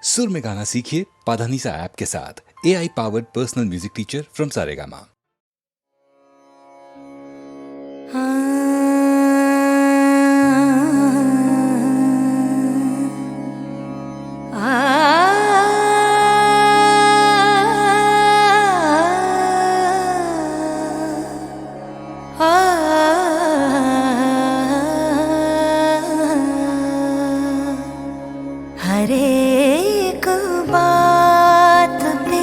सुर में गाना सीखिए पाधानीसा ऐप के साथ। AI powered personal music teacher from Saregama. हर एक बात पे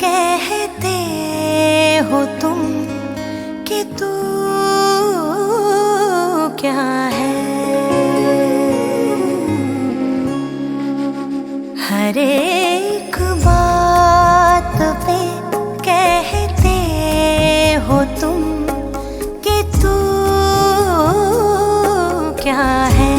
कहते हो तुम कि तू क्या है। हर एक बात पे कहते हो तुम कि तू क्या है।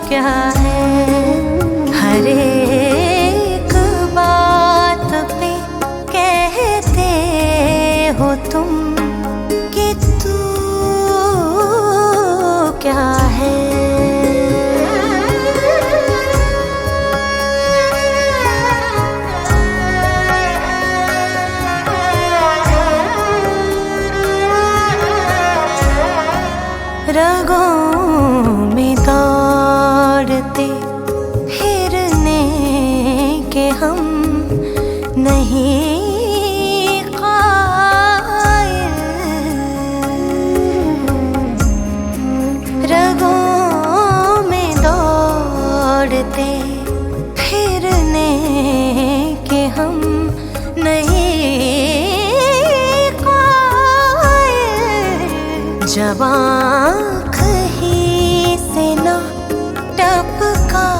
क्या है हर एक बात पे कहते हो तुम कि तू क्या है। रगों में दौड़ते फिरने के हम नहीं कायल। रगों में दौड़ते फिरने के हम नहीं कायल। जब आँख ही से न टपका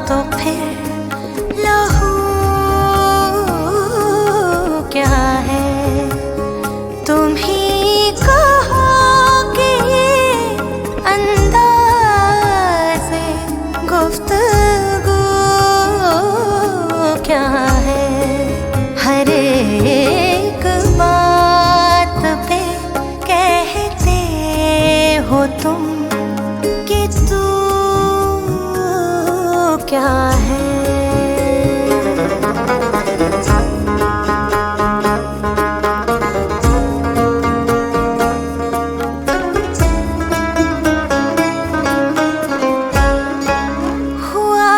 तो फिर लहू क्या है। तुम ही कहो कि अंदाज़े गुफ्तगू क्या है। हर एक बात पे कहते हो तुम कि तू क्या है। हुआ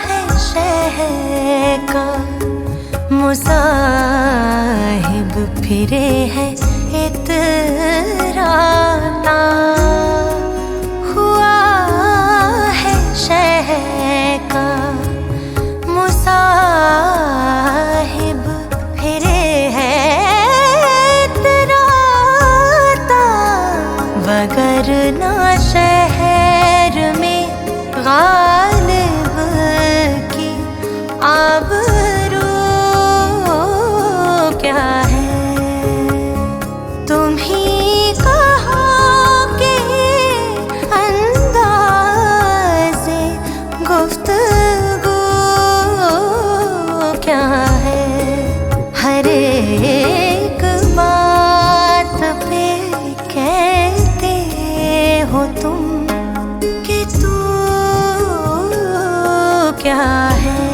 है शहर का मुसाहिब फिरे है इतराता। हुआ है शहर का मुसाहिब फिरे है इतराता। वगरना शहर में गालिब की आबरू क्या है। तुम ही कहो कि अंदाज़े गुफ्तगू क्या है। हर एक बात पे कहते हो तुम कि तू क्या है।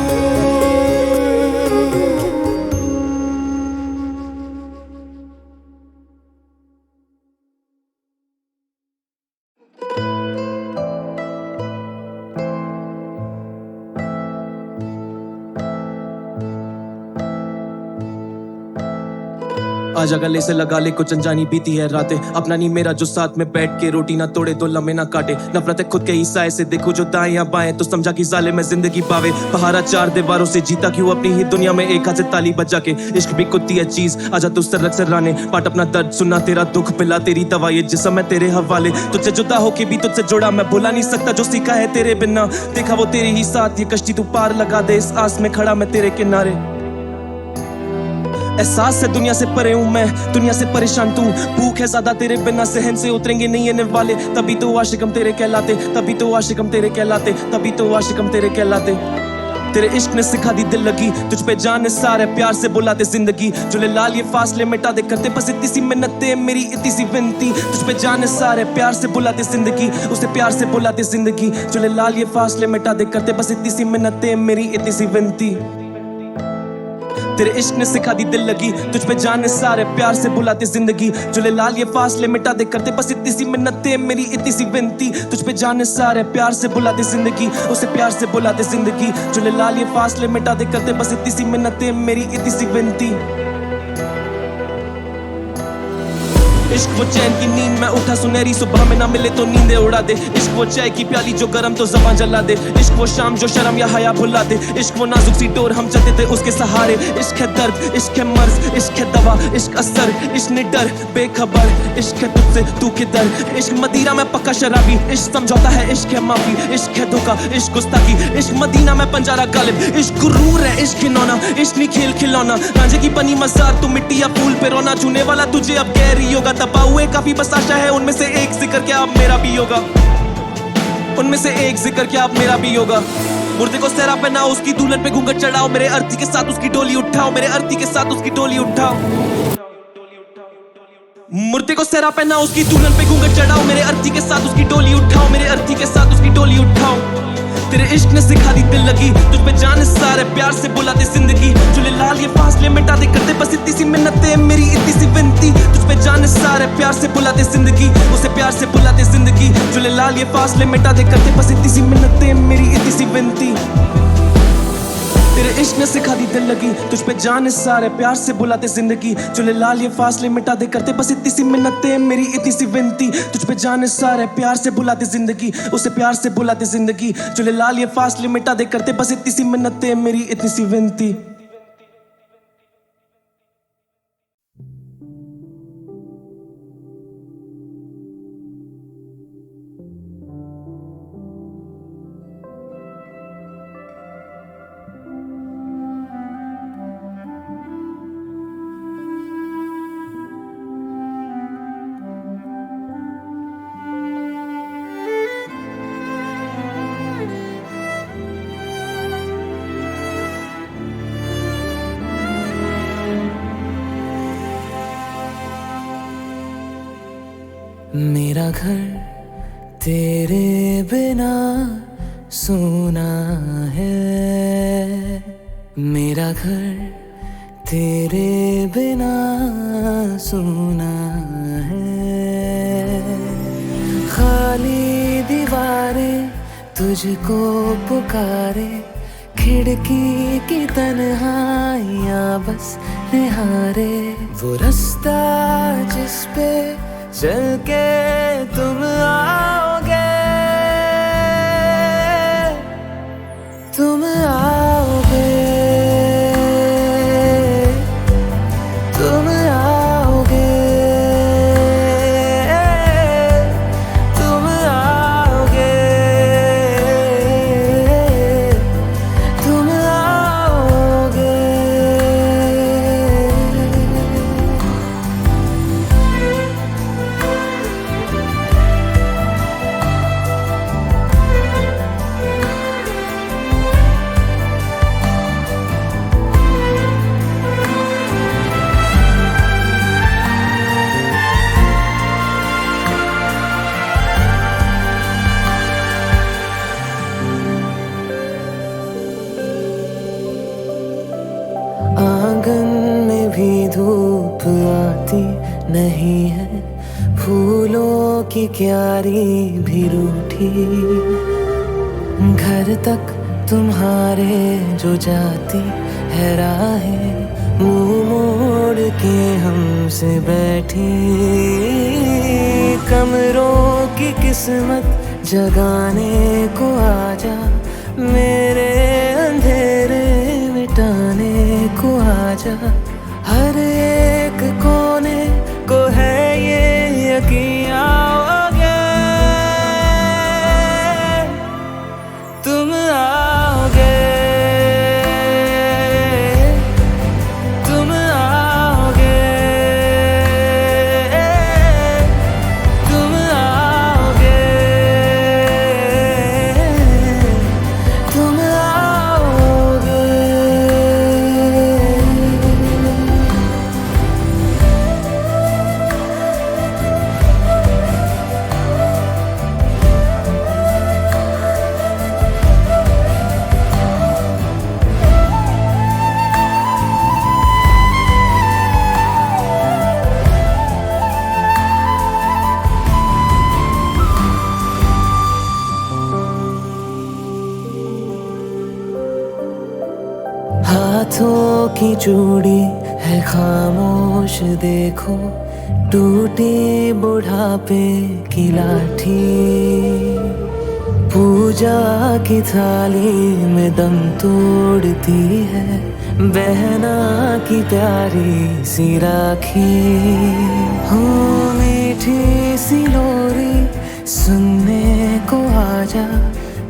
आजा गले से लगा ले कुछ अनजानी बीती है रातें। अपना नहीं मेरा जो साथ में बैठ के रोटी ना तोड़े दो लम्हे ना काटे। नफरत खुद के ही साए से देखो जो दाएं या बाएं तो समझा कि जाले में जिंदगी पावे। पहाड़ा चार दीवारों से जीता क्यों अपनी ही दुनिया में एक हाथ से ताली बजा के। इश्क भी कुत्ती है चीज आजा तू सरक सराने पाट अपना दर्द सुना तेरा दुख पिला तेरी दवा ये जिस्म है तेरे हवाले। तुझसे जुदा होके भी तुझसे जुड़ा मैं भुला नहीं सकता जो सीखा है तेरे बिना। देखा वो तेरे ही साथ ये कश्ती तू पार लगा दे इस आस में खड़ा मैं तेरे किनारे। एहसास से दुनिया से परे हूँ मैं दुनिया से परेशान तू। भूख है ज्यादा तेरे बिना सहन से उतरेंगे नहीं ये निवाले। तभी तो आशिक हम तेरे कहलाते तभी तो आशिक हम तेरे कहलाते तभी तो आशिक हम तेरे कहलाते। तेरे इश्क ने सिखा दी दिल लगी, तुझ पे जान सारे प्यार से बुला दे जिंदगी, चले लाल ये फासले मिटा दे, करते बस इतनी सी मिन्नतें मेरी इतनी सी विनती, तुझ पे जान सारे प्यार से बुला दे जिंदगी, उसे प्यार से बुला दे जिंदगी, चले लाल ये फासले मिटा दे, करते बस इतनी सी मिन्नतें मेरी इतनी सी विनती। तेरे इश्क ने सिखा दी दिल लगी, तुझ पे जाने सारे प्यार से बुलाते जिंदगी, चले लाल ये फासले मिटा दे, करते बस इतनी सी मिन्नतें मेरी इतनी सी विनती, तुझ पे जाने सारे प्यार से बुलाते जिंदगी, उसे प्यार से बुलाते जिंदगी, चले लाल ये फासले मिटा दे, करते बस इतनी सी मिन्नतें मेरी इतनी सी विनती। इश्क वो चैन की नींद में उठा सुनहरी सुबह में ना मिले तो नींदें उड़ा दे, इश्क वो चाय की प्याली जो गरम तो ज़बां जला दे, इश्क वो शाम जो शर्म या हया भुला दे, इश्क वो नाजुक सी डोर हम चलते थे उसके सहारे, इश्क है दर्द, इश्क है मर्ज, इश्क है दवा, इश्क असर, इश्क ने डर बेखबर, इश्क है तुझसे तू किधर, इश्क मदीरा में पक्का शराबी, इश्क समझौता है, इश्क है माफी, इश्क है धोखा, इश्क गुस्ताखी, इश्क मदीना में पंजारा गालिब, इश्क गुरूर है, इश्क खिलौना, इश्क नहीं खेल खिलौना, रांझे की बनी मजार तू मिट्टी या फूल पे रोना, छूने वाला तुझे अब गहरी होगा, दबा हुए काफी बस आशा है उनमें से एक जिक्र क्या अब मेरा भी होगा, उनमें से एक जिक्र क्या अब मेरा भी होगा। मुर्दे को सहरा पहनाओ, उसकी दुल्हन पे घूंघट चढ़ाओ, मेरे अर्थी के साथ उसकी डोली उठाओ, मेरे अर्थी के साथ उसकी डोली उठाओ, मुर्दे को सहरा पहनाओ, उसकी दुल्हन पे घूंघट चढ़ाओ, मेरे अर्थी के साथ उसकी डोली उठाओ, मेरे अर्थी के साथ उसकी डोली उठाओ। तेरे इश्क ने सिखा दी दिल लगी, तुझ पे जान सारे प्यार से बुलाते जिंदगी, चले लाल ये फासले मिटा दे, करते बस इतनी सी मिन्नतें मेरी इतनी सी विनती, तुझ पे जान सारे प्यार से बुलाते जिंदगी, उसे प्यार से बुलाते जिंदगी, चले लाल ये फासले मिटा दे, करते बस इतनी सी मिन्नतें मेरी इतनी सी विनती। तेरे इश्क ने सिखा दी दिल लगी, तुझ पे जान सारे प्यार से बुलाते जिंदगी, चले लाल ये फासले मिटा दे, करते बस इतनी सी मिन्नतें मेरी इतनी सी विनती, तुझ पे जान सारे प्यार से बुलाते जिंदगी, उसे प्यार से बुलाते जिंदगी, चले लाल ये फासले मिटा दे, करते बस इतनी सी मिन्नतें मेरी इतनी सी विनती। मेरा घर तेरे बिना सूना है, मेरा घर तेरे बिना सूना है, खाली दीवारें तुझको पुकारे, खिड़की की तन्हाइयाँ बस निहारे, वो रास्ता जिस पे चल के तुम आओगे, तुम आओगे, तुम आओगे, तुम आओगे, तुम आओगे। आंगन में भी धूप आती नहीं है, फूलों की क्यारी भी रूठी, घर तक तुम्हारे जो जाती है राहें, मुंह मोड़ के हमसे बैठी, कमरों की किस्मत जगाने को आजा, मेरे अंधेरे मिटाने को आजा, हर एक कोने को है ये यकीन आओगे, तुम आओगे, तुम आओगे, तुम आओगे, तुम आओगे। की चूड़ी है खामोश देखो, टूटी बुढ़ापे की लाठी, पूजा की थाली में दम तोड़ती है बहना की प्यारी सी राखी। हो मीठी सी लोरी सुनने को आजा,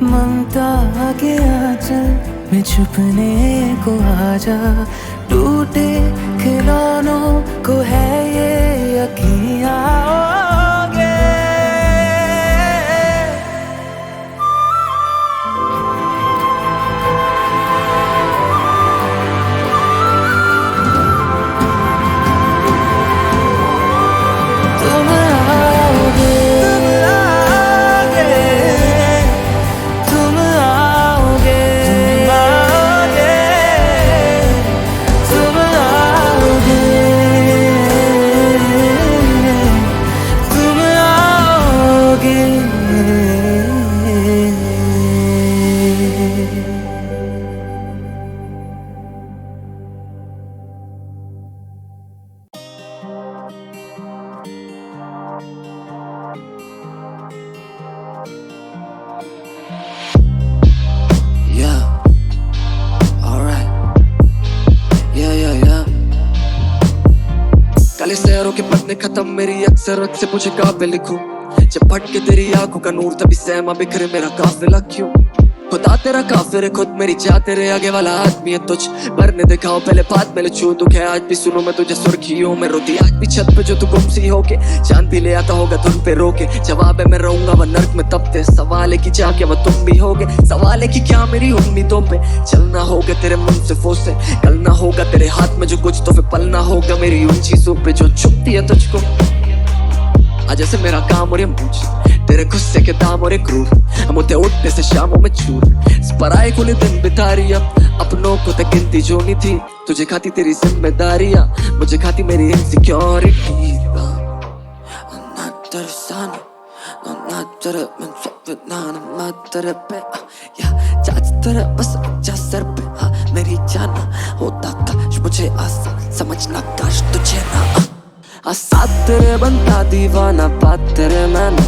ममता के आंचल में छुपने को आजा, टूटे खिलौनों को है ये यकीन आओगे। तुम आओगे, तुम आओगे, तुम आओगे, तुम आओगे। Yeah, alright. Yeah. काले शहरों के पन्ने खत्म मेरी अक्सरत से पूछे काबे लिखूं, जब भटके तेरी आंखों का नूर तभी सहमा बिखरे मेरा काफिला क्यों। खुदा तेरा काफिर है खुद मेरी जा तेरे आगे वाला आदमी है तुझ, भरने दिखाओ पहले बात में छू दुख है आज भी सुनो मैं तुझे सुर्खियों में रोती आज भी छत पे जो तू गुमसी होके चांद भी ले आता होगा धुन पे रोके। जवाब है मैं रहूंगा वह नर्क में तब ते, सवाल है कि जा क्या वह तुम भी होगे, सवाल है कि क्या मेरी उम्मीदों पे चलना होगा तेरे मन से फोर्स से, कलना होगा तेरे हाथ में जो कुछ तो फिर पलना होगा मेरी उन चीजों पे जो छुपती है तुझको। आज ऐसे मेरा काम और ये मूछ तेरे गुस्से के दाम और एक क्रूर, हम उठे उठने से शामों में चूर, पराए खुले दिन बिता रही अपनों को तक गिनती जो नहीं थी, तुझे खाती तेरी जिम्मेदारियां मुझे खाती मेरी इनसिक्योरिटी। बस अच्छा सर पे मेरी जाना होता काश मुझे आसान समझना काश तुझे ना साथ तेरे बनता दीवाना बात तेरे मैंने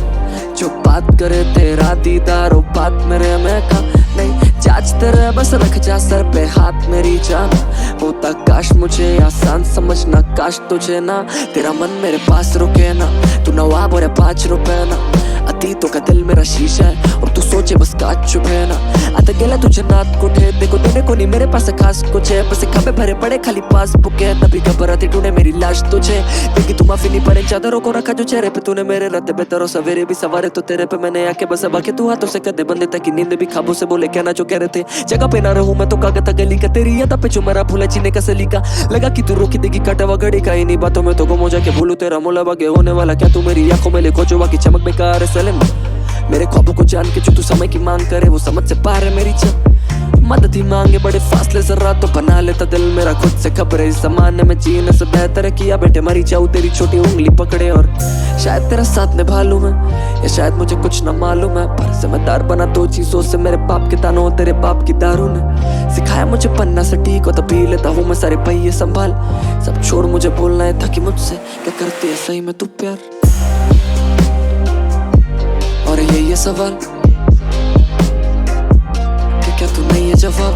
जो बात करे तेरा दीदार हो बात मेरे में का नहीं जाच तेरे बस रख जा सर पे हाथ मेरी जाना होता काश मुझे आसान समझना काश तुझे ना तेरा मन मेरे पास रुके ना तू नवाब और 5 रुपए ना अतीतों का दिल मेरा शीशा है और तू सोचे बस काच चुपे ना आता गेला तुझे नात कुठे देखो देने को नहीं मेरे पास खास कुछ है बस खाबे भरे पड़े खाली पासबुक है तभी घबराती तूने मेरी लाश तुझे देखी तू माफी नहीं पड़े चादरों को रखा जो चेहरे पे तूने मेरे रात बेहतर सवेरे भी सवारे तो तेरे पे मैंने आके बस अब आके तू हाथों से कदे बंदे ताकि नींद भी खाबों से बोले कहना जो कह रहे थे जगह पे ना रहूं मैं तो कागता गली का तेरी यादा पे चुमरा फूला चीने का सलीका लगा कि तू रोकी देगी काटा घड़ी का इन्हीं बातों में तो गुम हो जाके भूलू तेरा मोला बागे होने वाला क्या तू मेरी आंखों में लिखो जो की चमक बेकार है सलेम मेरे ख्वाबों को जान के जो तू समय की मांग करे वो समझ से पार है मेरी चाह मदद ही मांगे बड़े फासले से रात तो बना लेता दिल मेरा खुद से खबर है इस जमाने में जीने से बेहतर किया बेटे मरी जाऊं तेरी छोटी उंगली पकड़े और शायद तेरा साथ निभा लूं मैं या शायद मुझे कुछ न मालूम है पर जिम्मेदार बना 2 चीजों से मेरे बाप के तानों तेरे बाप की दारू ने सिखाया मुझे पन्ना से ठीक हो तो पी लेता हूँ मैं सारे पहिए संभाल सब छोड़ मुझे बोलना है था कि मुझसे क्या करती है सही में तू प्यार और ये सवाल कि क्या तू नहीं है जवाब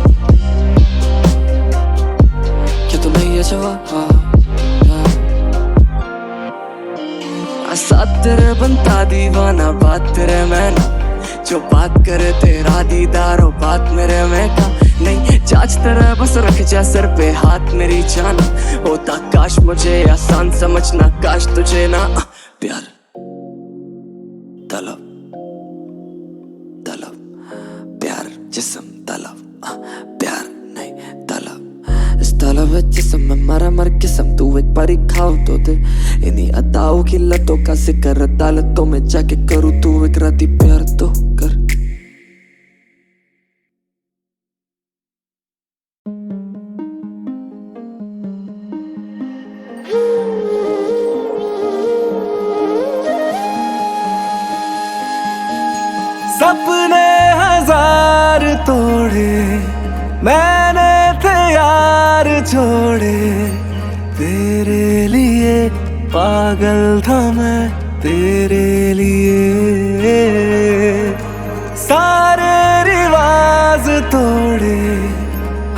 क्या तू नहीं है जवाब साथ तेरे बनता दीवाना बात तेरे में ना जो बात करे तेरा दीदार हो बात मेरे में का नहीं जांच तेरे बस रख जा सर पे हाथ मेरी जाना होता काश मुझे आसान समझना काश तुझे ना प्यार तलब प्यार जिस्म तलब प्यार नहीं तलब इस तलब है जिस्म में मरा मर किस्म तू एक बारी खाओ तो दे इन्हीं अदाओं की लतों का जिक्र अदालतों में जाके करूँ तू एक राती प्यार तो कर सपने 1000 तोड़े मैंने थे यार छोड़े तेरे लिए, पागल था मैं तेरे लिए। सारे रिवाज तोड़े,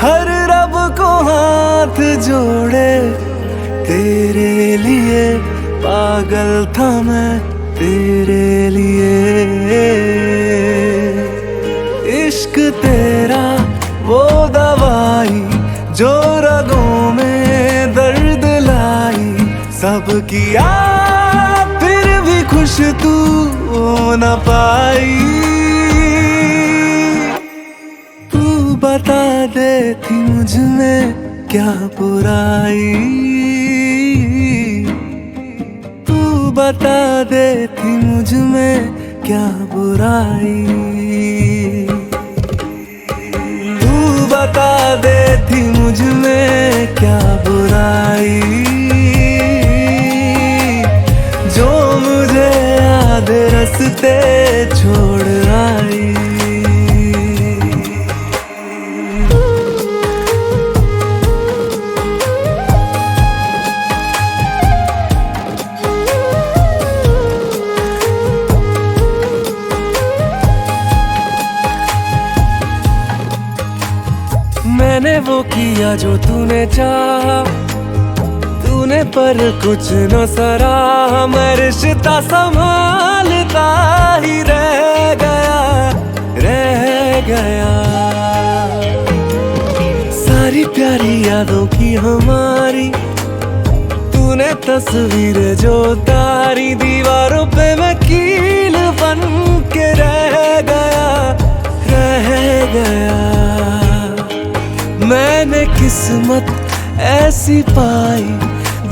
हर रब को हाथ जोड़े तेरे लिए, पागल था मैं तेरे लिए। इश्क तेरा वो दवाई जो रगों में दर्द लाई, सब किया फिर भी खुश तू हो न पाई। तू बता दे थी मुझ में क्या बुराई, तू बता दे थी मुझ में क्या बुराई। तू बता दे थी मुझ में क्या बुराई, जो मुझे आधे रास्ते छोड़ आई। मैंने वो किया जो तूने चाहा, तूने पर कुछ न सराहा। मैं रिश्ता संभालता ही रह गया। सारी प्यारी यादों की हमारी तूने तस्वीर जो तारी, दीवारों पे मैं कील बन के रह गया। मैंने किस्मत ऐसी पाई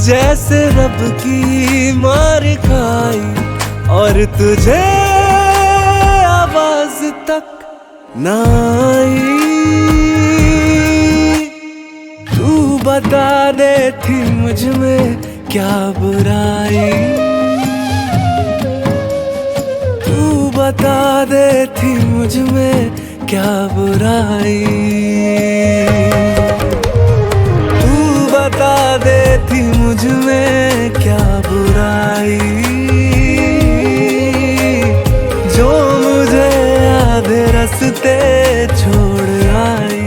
जैसे रब की मार खाई, और तुझे आवाज तक ना आई। तू बता दे थी मुझ में क्या बुराई, तू बता दे थी मुझ में क्या बुराई। तू बता दे थी मुझ में क्या बुराई, जो मुझे आधे रास्ते छोड़ आई।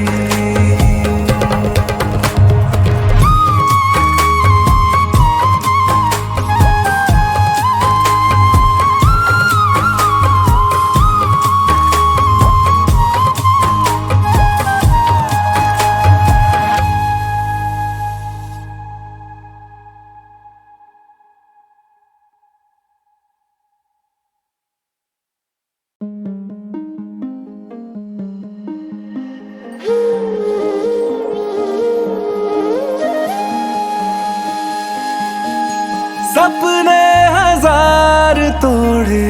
सपने हजार तोड़े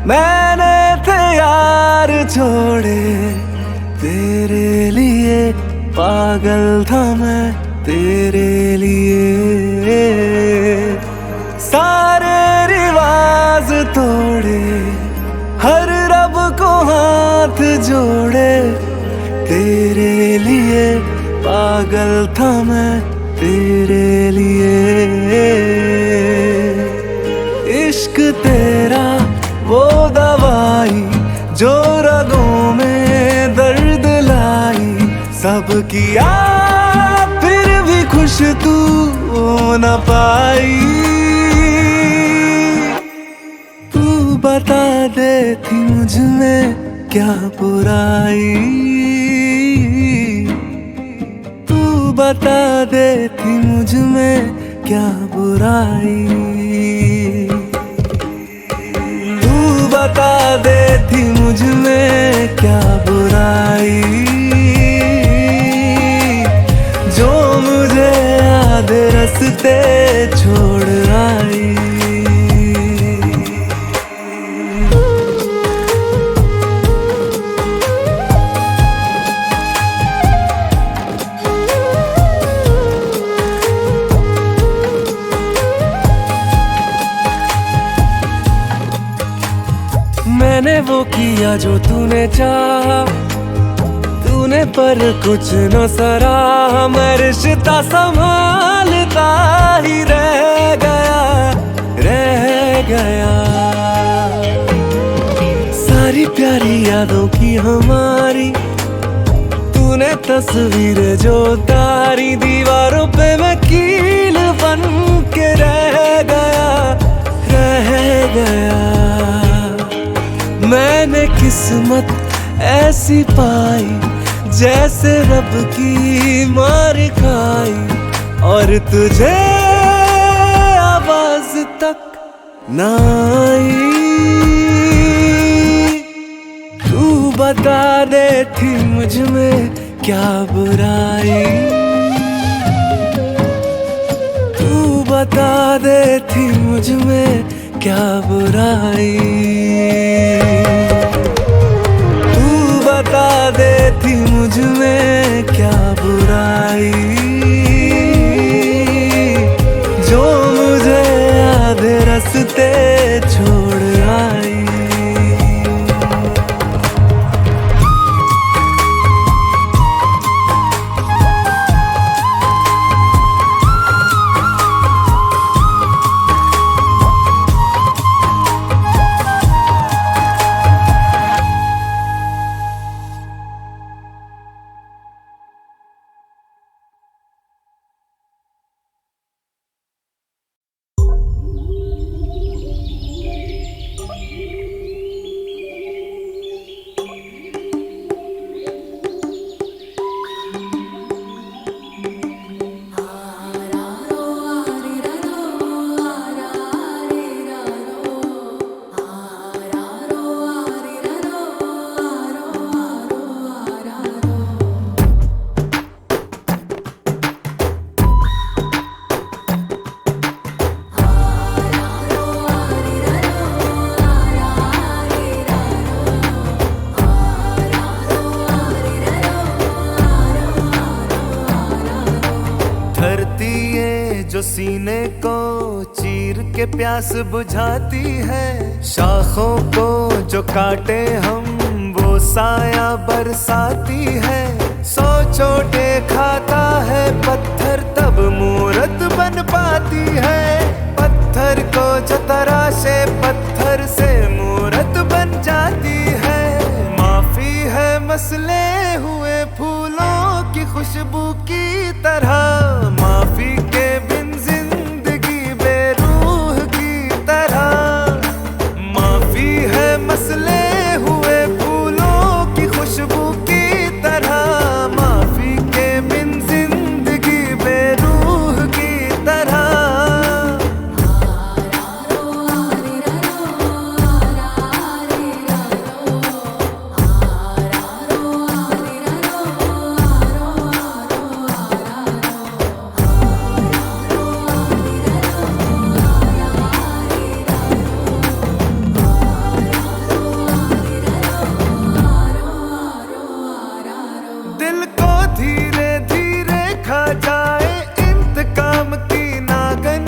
मैंने थे यार छोड़े तेरे लिए, पागल था मैं तेरे लिए। सारे रिवाज तोड़े, हर रब को हाथ जोड़े तेरे लिए, पागल था मैं तेरे लिए। इश्क तेरा वो दवाई जो रगों में दर्द लाई, सब किया फिर भी खुश तू हो न पाई। तू बता दे थी मुझ में क्या बुराई, तू बता दे थी मुझ में क्या बुराई। तू बता दे थी मुझ में क्या बुराई, जो मुझे आधे रास्ते छोड़ आई। मैंने वो किया जो तूने चाहा, तूने पर कुछ न सराहा, मैं रिश्ता संभालता ही रह गया। सारी प्यारी यादों की हमारी तूने तस्वीरें जो तारी, दीवारों पे मैं कील बन के रह गया। मैंने किस्मत ऐसी पाई जैसे रब की मार खाई, और तुझे आवाज तक ना आई। तू बता दे थी मुझ में क्या बुराई, तू बता दे थी मुझ में क्या बुराई, तू बता दे थी मुझ में क्या बुराई, जो मुझे आधे रास्ते छोड़ आई। जो सीने को चीर के प्यास बुझाती है, शाखों को जो काटे हम वो साया बरसाती है। 100 चोटे खाता है पत्थर तब मूरत बन पाती है, पत्थर को जो तराशे पत्थर से मूरत बन जाती है। माफी है मसले हुए फूलों की खुशबू की तरह, माफी के बिन जिंदगी बेरूह की तरह। माफी है मसले हुए फूलों की खुशबू की तरह, माफी के बिन जिंदगी बेरूह की तरह। दिल को धीरे धीरे खा जाए इंतकाम की नागन,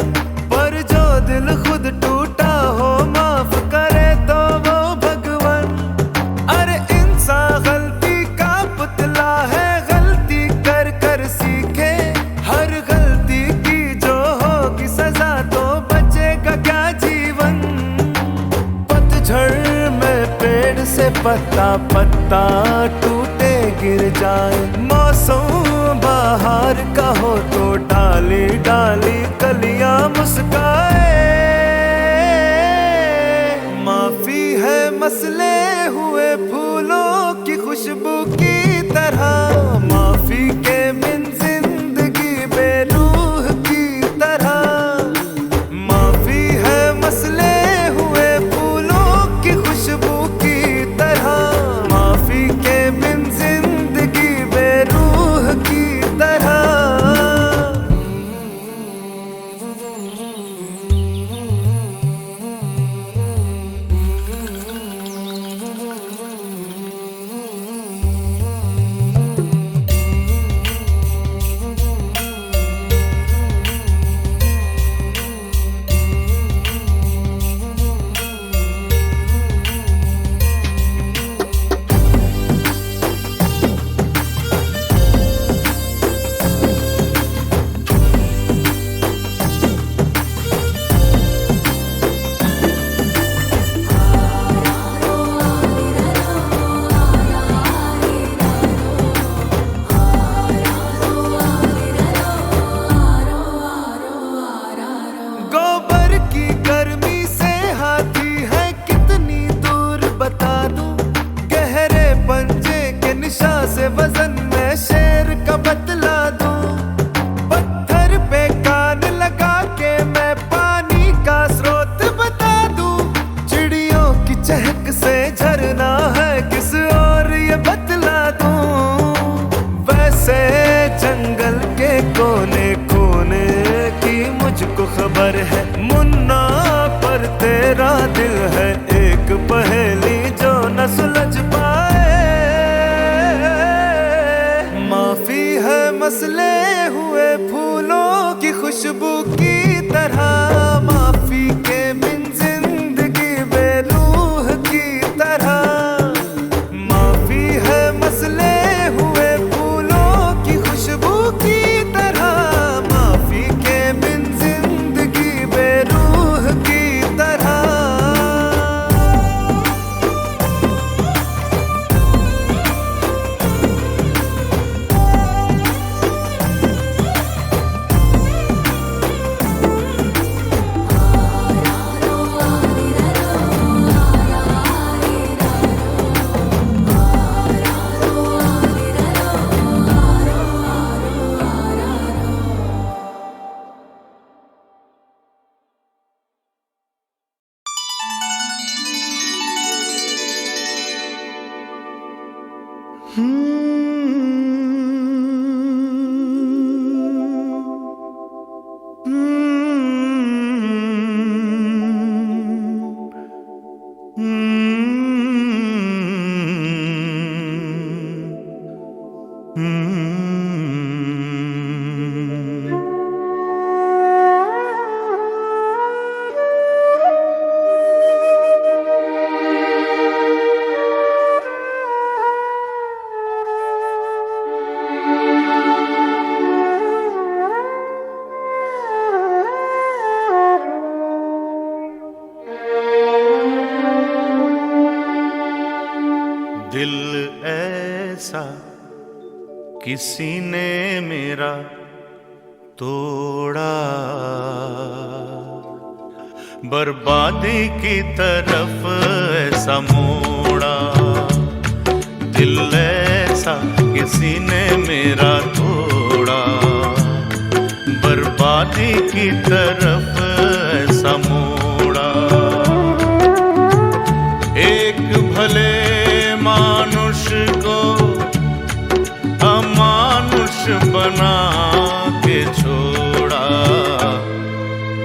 पर जो दिल खुद टूटा हो माफ करे तो वो भगवान। अरे इंसान गलती का पुतला है, गलती कर कर सीखे, हर गलती की जो होगी सजा तो बचेगा क्या जीवन। पतझड़ में पेड़ से पत्ता पत्ता टूटे गिर जाए, मौसम बाहर का हो तो डाली डाली कलियां मुस्काए। माफी है मसले हुए फूलों की खुशबू की तरह, माफी के बिन जिंदगी बेरूह की तरह। माफी है मसले हुए फूलों की खुशबू की तरह, माफी के बिन जिंदगी बेरूह की तरह। पर है मुन्ना पर तेरा दिल है एक पहेली जो न सुलझ पाए। माफी है मसले हुए फूलों की खुशबू की तरह, माफी के बिन जिंदगी बेरूह की तरह। माफी है मसले हुए फूलों की खुशबू की तरह, माफी के बिन जिंदगी बेरूह की तरह। दिल ऐसा किसी ने मेरा तोड़ा, बर्बादी की तरफ ऐसा मोड़ा। दिल ऐसा किसी ने मेरा तोड़ा, बर्बादी की तरफ ऐसा मोड़ा। एक भले मानुष को अमानुष बना के छोड़ा।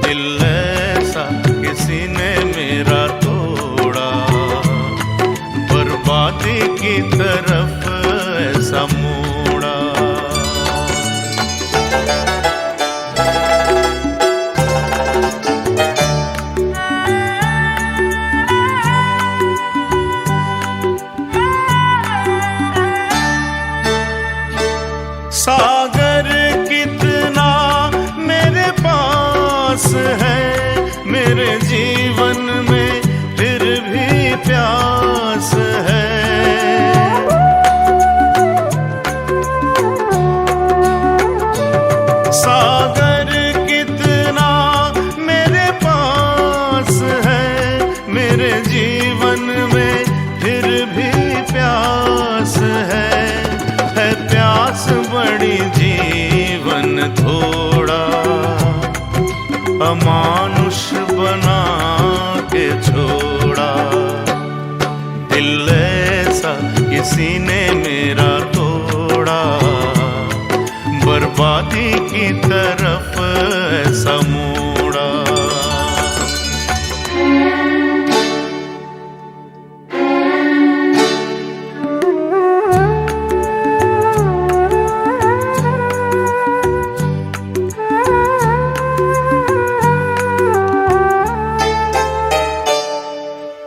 दिल ऐसा किसी ने मेरा तोड़ा, बर्बादी की तरफ ऐसा मोड़ा। सागर कितना मेरे पास है, मेरे जीवन में फिर भी प्यास है। सागर कितना मेरे पास है, मेरे जीवन में फिर भी प्यास है। प्यास बड़ी जीवन थोड़ा, अमानुष बना के छोड़ा। दिल ऐसा किसी ने मेरा तोड़ा, बर्बादी की तरफ ऐसा मोड़ा।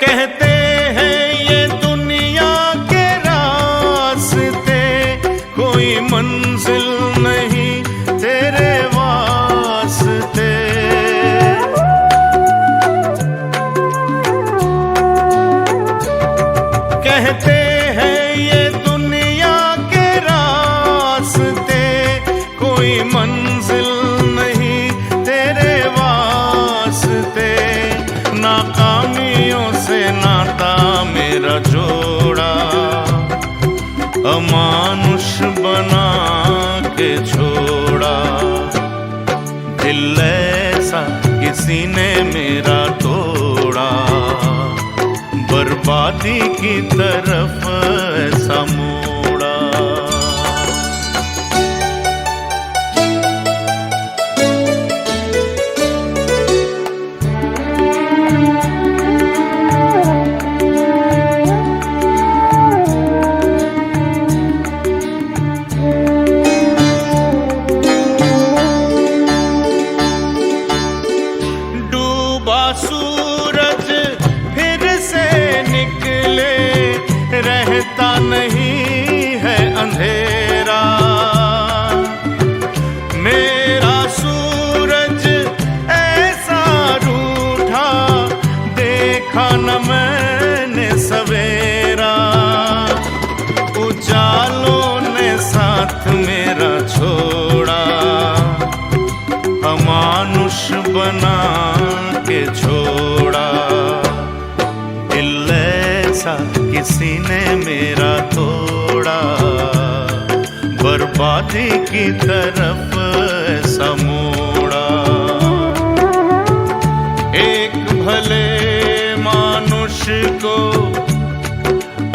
कहते हैं ये दुनिया के रास्ते, कोई मंजिल नहीं तेरे वास्ते। कहते हैं ये दुनिया के रास्ते, कोई मंजिल नहीं तेरे वास्ते। नाकामियों से नाता मेरा जोड़ा, अमानुष बना के छोड़ा। दिल ऐसा किसी ने मेरा तोड़ा, बर्बादी की तरफ ऐसा मोड़ा। नहीं है अंधेरा, मेरा सूरज ऐसा रूठा देखा न मैंने सवेरा। उजालों ने साथ मेरा छोड़ा, अमानुष बना के छोड़ा। दिल ऐसा किसी ने मेरा तोड़ा, बर्बादी की तरफ ऐसा मोड़ा। एक भले मानुष को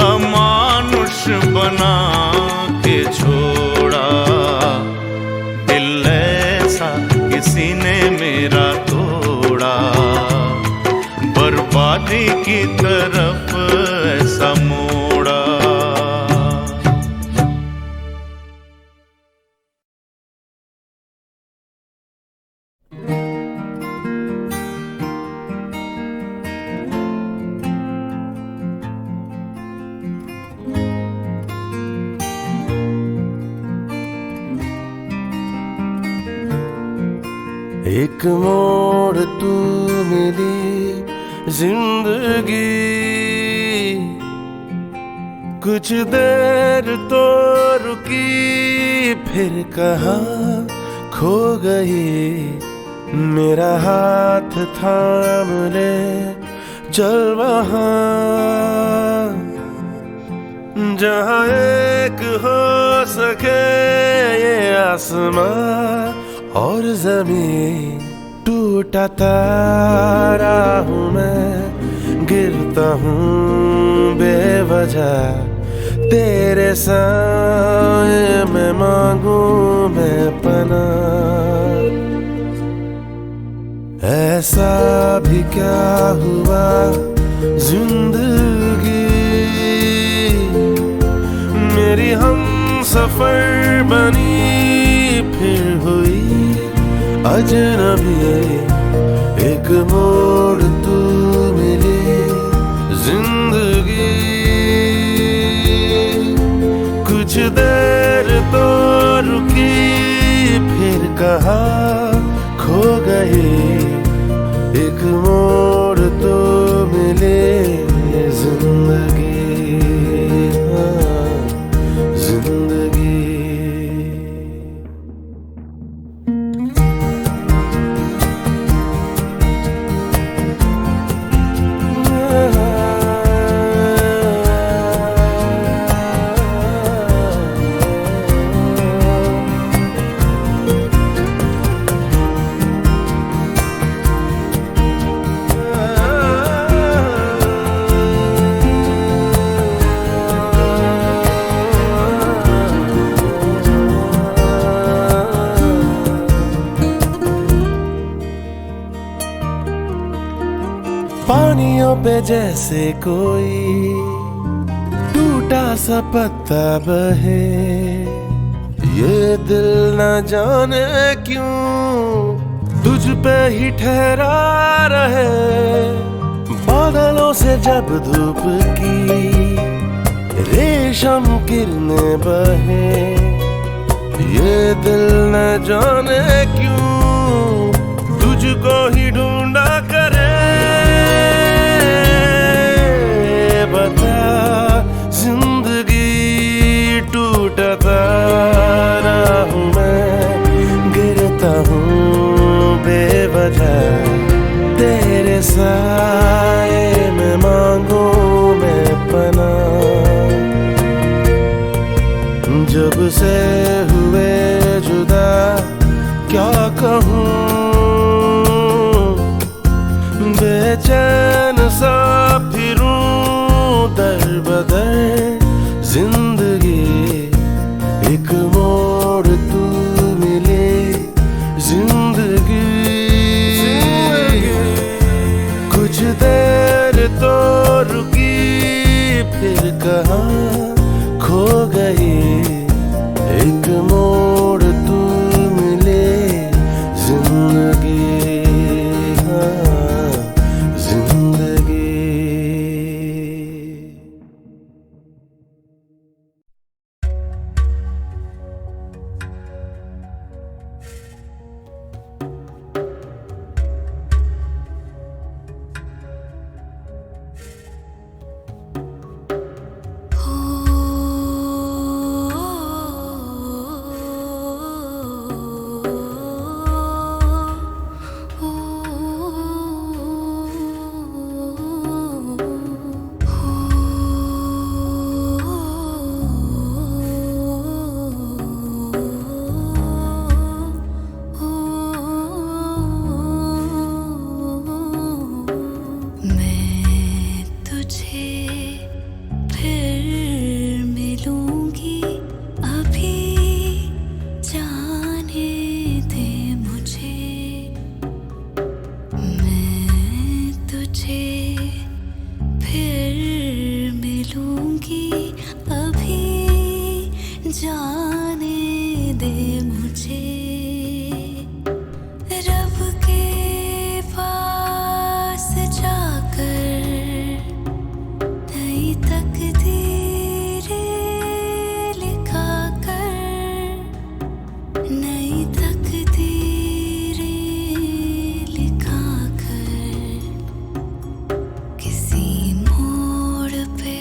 अमानुष बना के छोड़ा। दिल ऐसा किसी ने मेरा तोड़ा, बर्बादी की तरफ ऐसा मोड़ा। एक मोड़ तू मिली जिंदगी, कुछ देर तो रुकी फिर कहाँ खो गई। मेरा हाथ थाम ले चल वहाँ, जहाँ एक हो सके ये आसमां और ज़मीन। टूटा तारा हूँ मैं, गिरता हूँ बेवजह, तेरे साए में मांगू मैं पनाह। ऐसा भी क्या हुआ जिंदगी, मेरी हम सफर बनी फिर हुई अजनबी। एक मोड़ तू मिली जिंदगी, कुछ देर तो रुकी फिर कहाँ खो गई। एक मोड़ तो मिले जिंदगी, हाँ, जिंदगी। पानियों पे जैसे कोई टूटा सा पत्ता बहे, ये दिल न जाने क्यों तुझ पे ही ठहरा रहे। बादलों से जब धूप की रेशम किरणें बहे, ये दिल न जाने क्यों तुझको ही ढूंढा करे। बता जिंदगी टूटा तारा हूँ मैं, गिरता हूँ बेवजह, तेरे साए में मांगू मैं पनाह। जब से हुए जुदा क्या कहूँ, बेचैन सा फिरूं दर बदर जिंदगी। एक मोड़ तू मिले जिंदगी, कुछ देर तो रुकी फिर कहाँ खो गई। एक मोड़ तू मिले जिंदगी, हाँ, जिंदगी। तुझे फिर मिलूंगी अभी जाने दे मुझे रब के पास जाकर नई तकदीरें लिखा कर नई तकदीरें लिखा कर किसी मोड़ पे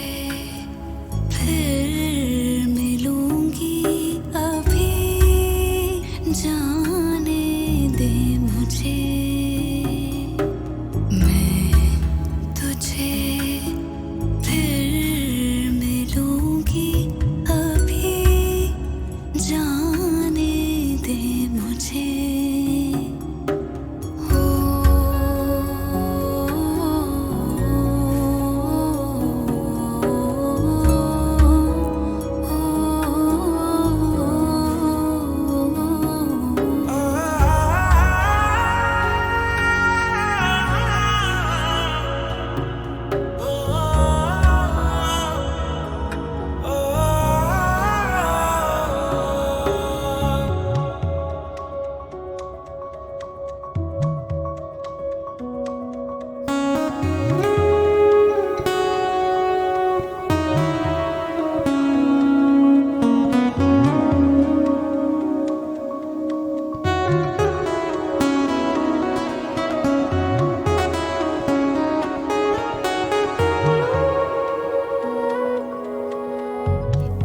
फिर मिलूंगी अभी जाने दे मुझे मैं तुझे फिर मिलूंगी अभी जाने दे मुझे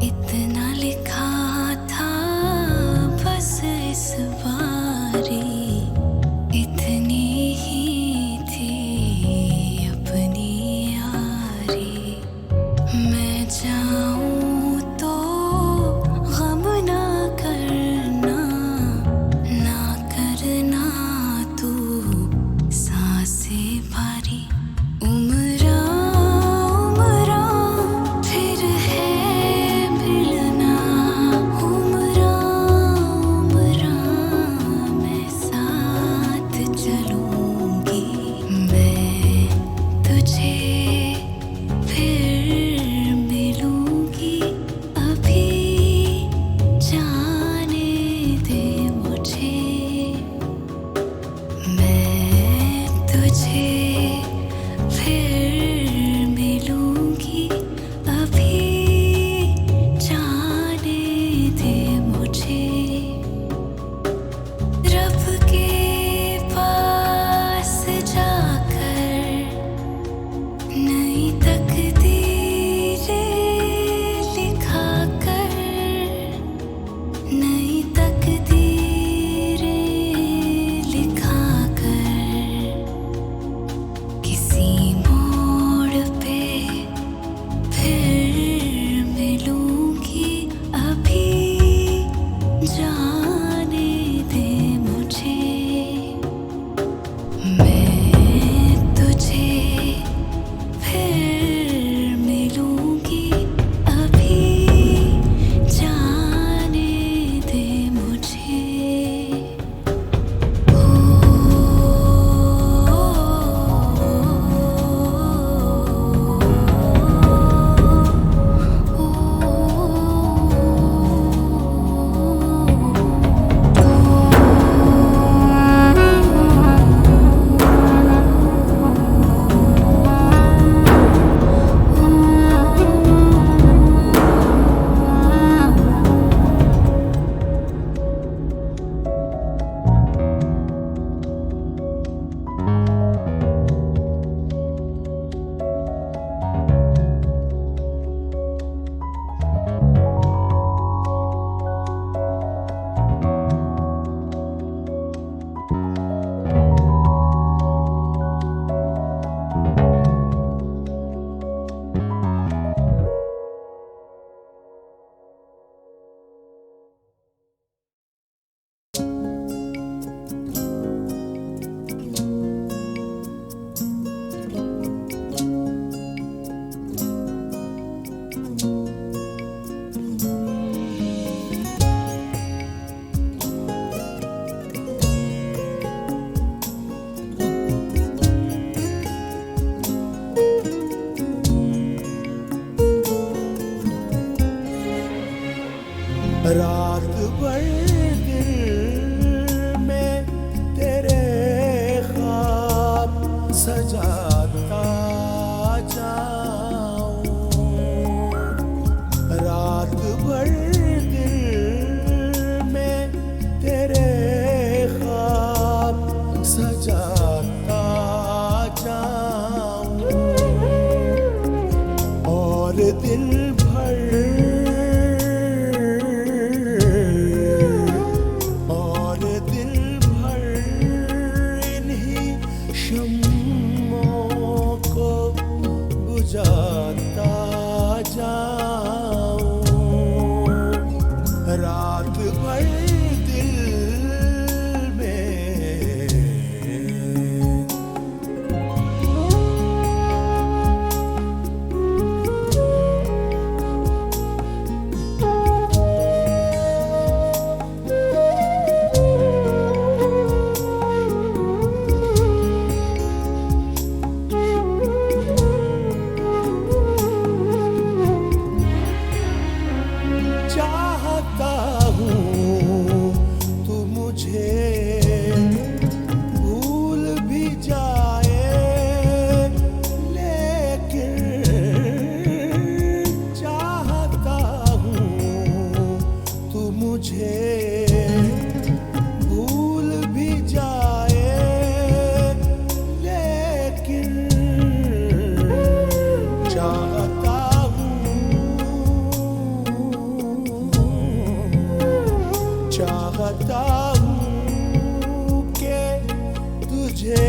इतना लिखा था बस इस बारी इतनी ही थी अपनी यारी मैं जाऊं तो गम ना करना ना करना तू सांसें भारी उम्रा उम्रा फिर है मिलना उम्रा उम्रा मैं साथ चलूंगी मैं तुझे फिर मिलूंगी अभी जाने दे मुझे मैं तुझे फिर मिलूंगी अभी जाने दे मुझे रब के पास जाकर नई तकदीरें लिखा कर नई तकदीरें लिखा कर किसी मोड़ पे फिर मिलूंगी अभी जाने दे मुझे मैं तुझे फिर मिलूंगी अभी जाने दे मुझे बुझाता जाऊं और दिल भर इन्हीं शम्मों को बुझाता जाऊं रात भर दिल में चाहता हूँ तू मुझे भूल भी जाए लेकिन चाहता हूँ तू मुझे भूल भी जाए लेकिन चाहता चाहता हूँ कि तुझे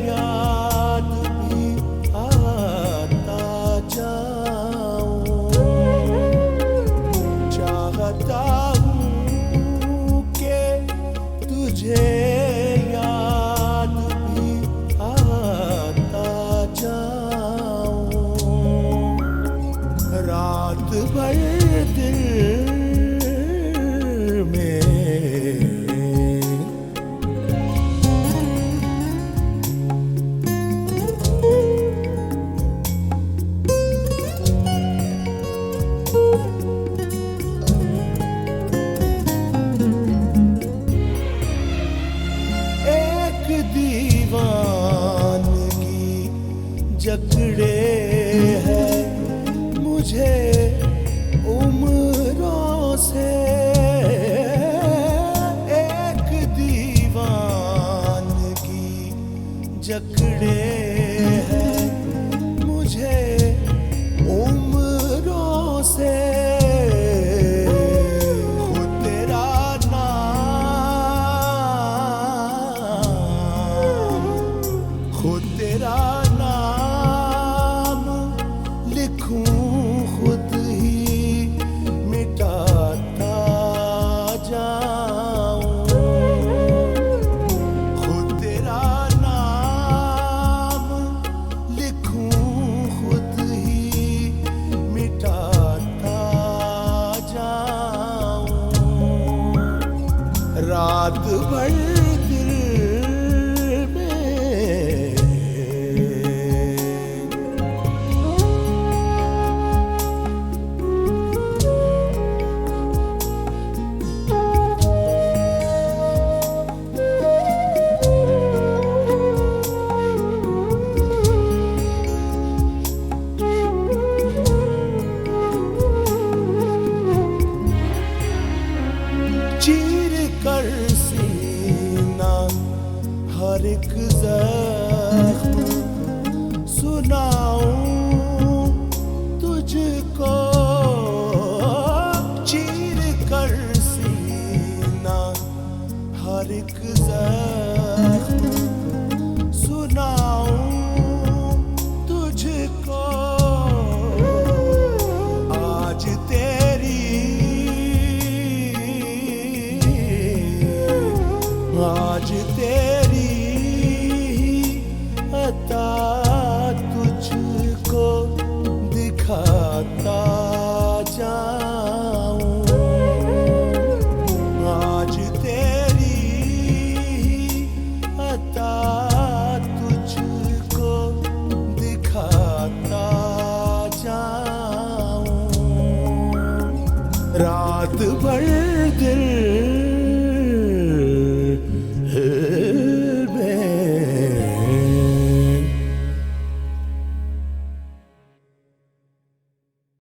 याद भी आता जाऊं चाहता हूँ कि तुझे याद भी आता जाऊं रात भर दिल एक दीवानगी जकड़े है मुझे उम्रों से एक दीवानगी जकड़े है मुझे उम्रों से खुद तेरा नाम खुद तेरा नाम लिखूं खुद ही मिटाता जाऊं खुद तेरा नाम लिखूं खुद ही मिटाता जाऊं रात भर दिल में चीर कर सीना हर एक जख्म सुनाऊं तुझको चीर कर सीना हर एक जख्म सुनाऊं तुझको आज आज तेरी अता तुझको दिखाता जाऊं आज तेरी अता तुझको दिखाता जाऊं रात भर दिल